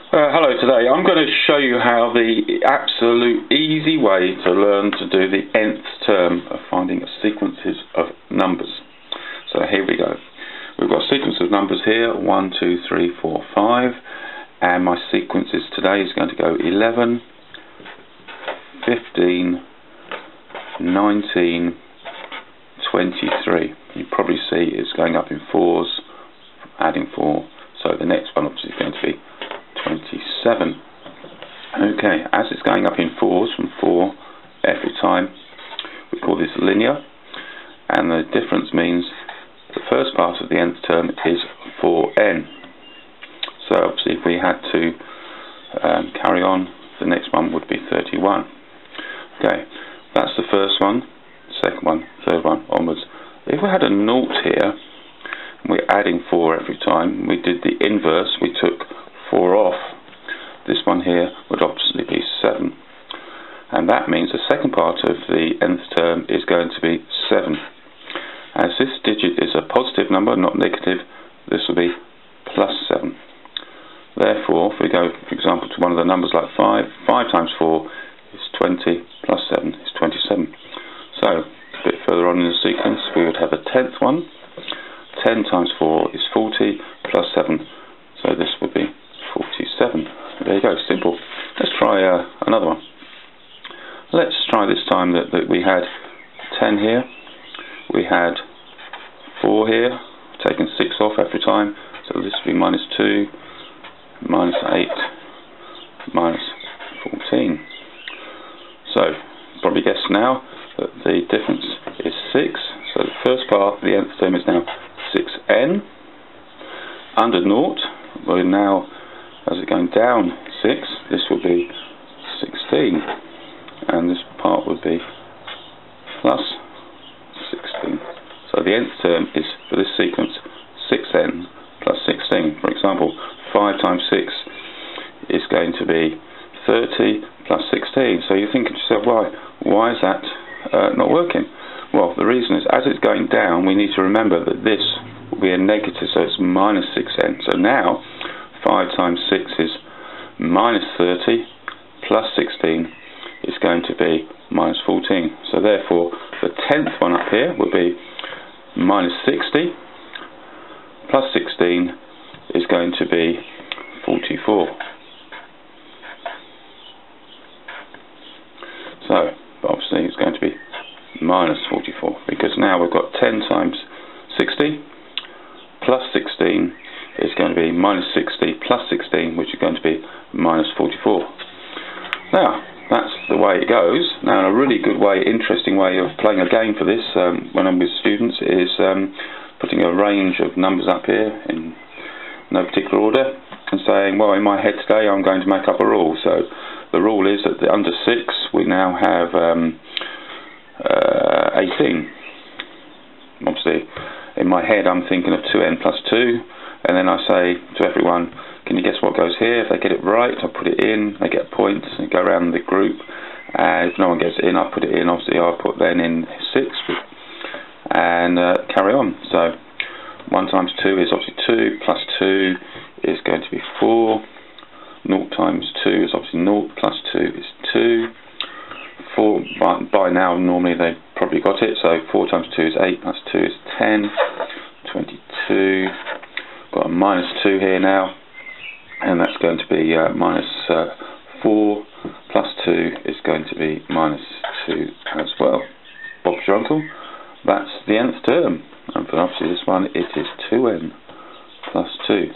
Hello, today I'm going to show you how the absolute easy way to learn to do the nth term of finding sequences of numbers. So here we go. We've got a sequence of numbers here, 1, 2, 3, 4, 5, and my sequences today is going to go 11, 15, 19, 23. You probably see it's going up in fours, adding 4, so the next one obviously is going to be 27. Okay, as it's going up in fours from 4 every time, we call this linear, and the difference means the first part of the nth term is 4n. So obviously if we had to carry on, the next one would be 31. Okay, that's the first one, second one, third one, onwards. If we had a naught here, and we're adding 4 every time, we did the inverse, we took 4 off, this one here would obviously be 7, and that means the second part of the nth term is going to be 7. As this digit is a positive number, not negative, this will be plus 7. Therefore, if we go, for example, to one of the numbers like 5, 5 times 4 is 20, plus 7 is 27. So, a bit further on in the sequence, we would have a 10th one. 10 times 4 is 40, plus 7, so this would be 47. There you go, simple. Let's try another one. Let's try this time that we had 10 here, we had 4 here, taking 6 off every time, so this would be minus 2, minus 8, minus 14. So, probably guess now that the difference is 6, so the first part of the nth term is now 6n. Under naught, we're now, as it's going down 6, this will be 16, and this part would be plus 16. So the nth term is, for this sequence, 6n plus 16. For example, 5 times 6 is going to be 30 plus 16. So you're thinking to yourself, why is that not working? Well, the reason is, as it's going down, we need to remember that this will be a negative, so it's minus 6n. So now, 5 times 6 is minus 30, plus 16 is going to be minus 14. So therefore, the 10th one up here would be minus 60, plus 16 is going to be 44. So, obviously it's going to be minus 44, because now we've got 10 times 60, plus 16 is going to be minus 60 plus 16, which is going to be minus 44. Now, that's the way it goes. Now, a really good way, interesting way of playing a game for this, when I'm with students, is putting a range of numbers up here in no particular order, and saying, well, in my head today I'm going to make up a rule. So the rule is that under 6 we now have 18. Obviously, in my head I'm thinking of 2n plus 2, and then I say to everyone, can you guess what goes here? If they get it right, I put it in, they get points, and go around the group. If no one gets it in, I put it in. Obviously, I'll put then in 6, and carry on. So 1 times 2 is obviously 2, plus 2 is going to be 4. 0 times 2 is obviously 0, plus 2 is 2. 4, by now, normally they've probably got it, so 4 times 2 is 8, plus 2 is 10. 22. Got a minus 2 here now, and that's going to be minus 4, plus 2 is going to be minus 2 as well. Bob's your uncle. That's the nth term, and for obviously this one it is 2n plus 2.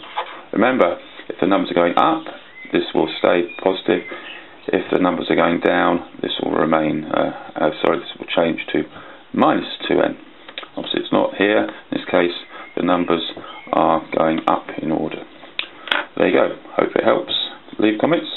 Remember, if the numbers are going up, this will stay positive. If the numbers are going down, this will remain, this will change to minus 2n. Obviously it's not here. In this case, the numbers are going up in order. There you go. Hope it helps. Leave comments.